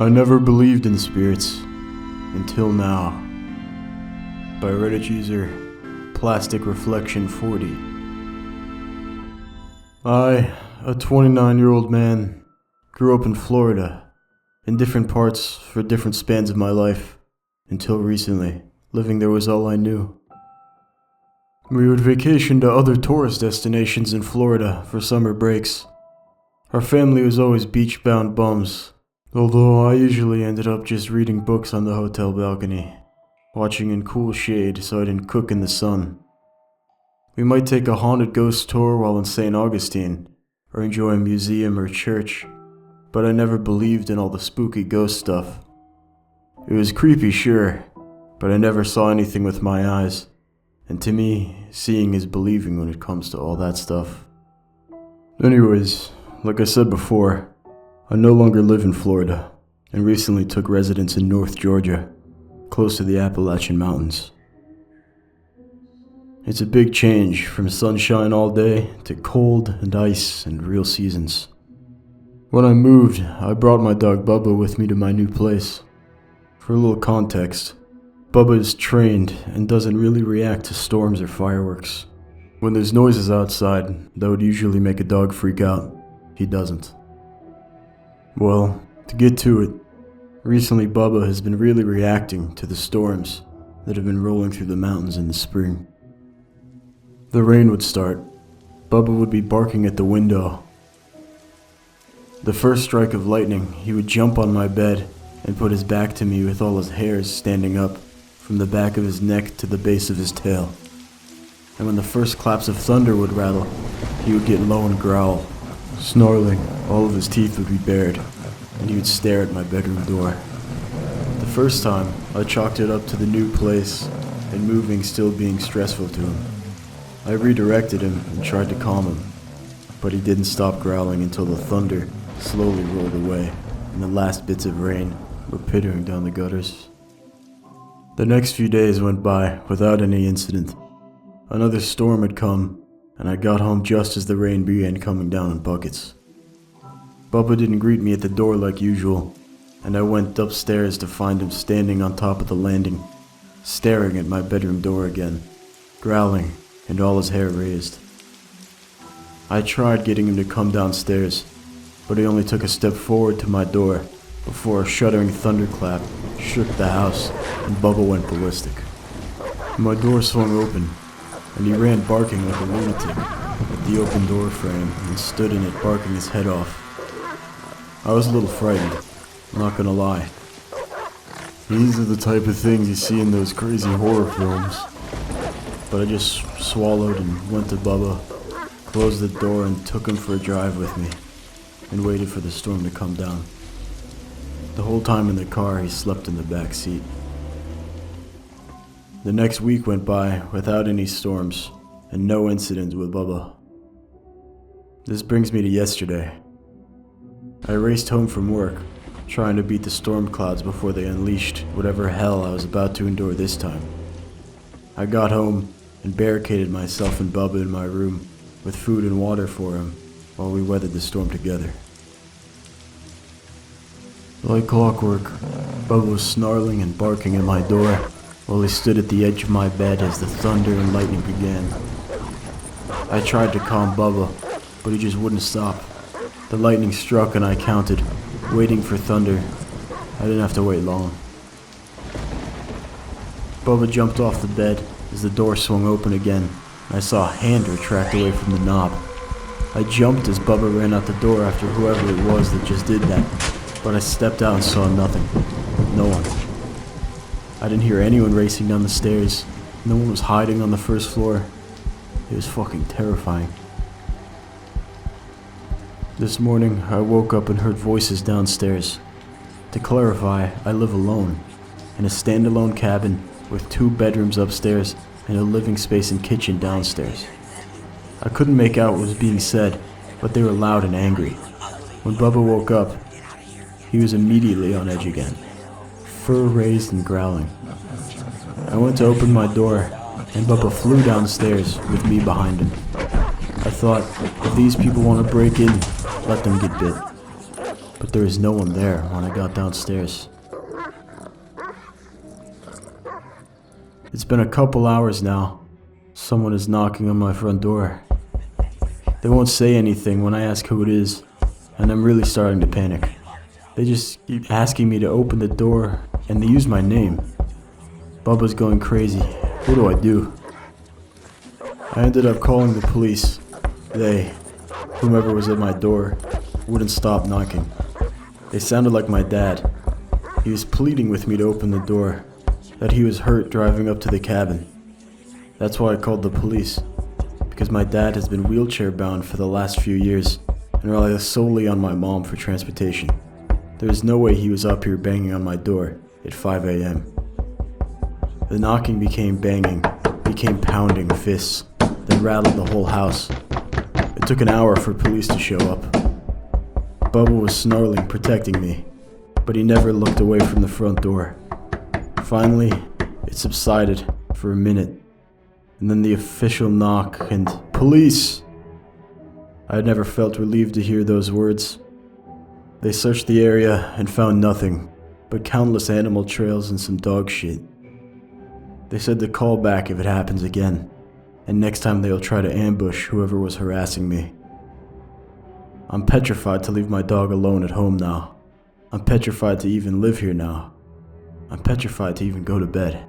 I never believed in spirits, until now. By Reddit user Plastic Reflection 40. I, a 29-year-old man, grew up in Florida, in different parts for different spans of my life, until recently. Living there was all I knew. We would vacation to other tourist destinations in Florida for summer breaks. Our family was always beach-bound bums, although I usually ended up just reading books on the hotel balcony, watching in cool shade so I didn't cook in the sun. We might take a haunted ghost tour while in St. Augustine, or enjoy a museum or church, but I never believed in all the spooky ghost stuff. It was creepy, sure, but I never saw anything with my eyes, and to me, seeing is believing when it comes to all that stuff. Anyways, like I said before, I no longer live in Florida, and recently took residence in North Georgia, close to the Appalachian Mountains. It's a big change from sunshine all day to cold and ice and real seasons. When I moved, I brought my dog Bubba with me to my new place. For a little context, Bubba is trained and doesn't really react to storms or fireworks. When there's noises outside that would usually make a dog freak out, he doesn't. Well, to get to it, recently Bubba has been really reacting to the storms that have been rolling through the mountains in the spring. The rain would start. Bubba would be barking at the window. The first strike of lightning, he would jump on my bed and put his back to me with all his hairs standing up from the back of his neck to the base of his tail. And when the first claps of thunder would rattle, he would get low and growl. Snarling, all of his teeth would be bared, and he would stare at my bedroom door. The first time, I chalked it up to the new place and moving still being stressful to him. I redirected him and tried to calm him, but he didn't stop growling until the thunder slowly rolled away and the last bits of rain were pittering down the gutters. The next few days went by without any incident. Another storm had come, and I got home just as the rain began coming down in buckets. Bubba didn't greet me at the door like usual, and I went upstairs to find him standing on top of the landing, staring at my bedroom door again, growling and all his hair raised. I tried getting him to come downstairs, but he only took a step forward to my door before a shuddering thunderclap shook the house and Bubba went ballistic. My door swung open, and he ran barking like a lunatic at the open door frame and stood in it barking his head off. I was a little frightened, not gonna lie. These are the type of things you see in those crazy horror films. But I just swallowed and went to Bubba, closed the door and took him for a drive with me, and waited for the storm to come down. The whole time in the car, he slept in the back seat. The next week went by without any storms and no incidents with Bubba. This brings me to yesterday. I raced home from work, trying to beat the storm clouds before they unleashed whatever hell I was about to endure this time. I got home and barricaded myself and Bubba in my room with food and water for him while we weathered the storm together. Like clockwork, Bubba was snarling and barking at my door while he stood at the edge of my bed as the thunder and lightning began. I tried to calm Bubba, but he just wouldn't stop. The lightning struck and I counted, waiting for thunder. I didn't have to wait long. Bubba jumped off the bed as the door swung open again. I saw a hand retract away from the knob. I jumped as Bubba ran out the door after whoever it was that just did that, but I stepped out and saw nothing. No one. I didn't hear anyone racing down the stairs. No one was hiding on the first floor. It was fucking terrifying. This morning, I woke up and heard voices downstairs. To clarify, I live alone, in a standalone cabin with 2 bedrooms upstairs and a living space and kitchen downstairs. I couldn't make out what was being said, but they were loud and angry. When Bubba woke up, he was immediately on edge again, fur raised and growling. I went to open my door, and Bubba flew downstairs with me behind him. I thought, if these people want to break in, let them get bit. but there was no one there when I got downstairs. It's been a couple hours now. Someone is knocking on my front door. They won't say anything when I ask who it is, and I'm really starting to panic. They just keep asking me to open the door, and they use my name. Bubba's going crazy. What do I do? I ended up calling the police. They, whomever was at my door, wouldn't stop knocking. They sounded like my dad. He was pleading with me to open the door, that he was hurt driving up to the cabin. That's why I called the police, because my dad has been wheelchair bound for the last few years and relies solely on my mom for transportation. There is no way he was up here banging on my door at 5 a.m. The knocking became banging, became pounding fists, then rattled the whole house. It took an hour for police to show up. Bubba was snarling, protecting me, but he never looked away from the front door. Finally, it subsided for a minute, and then the official knock and "Police!" I had never felt relieved to hear those words. They searched the area and found nothing but countless animal trails and some dog shit. They said to call back if it happens again, and next time they'll try to ambush whoever was harassing me. I'm petrified to leave my dog alone at home now. I'm petrified to even live here now. I'm petrified to even go to bed.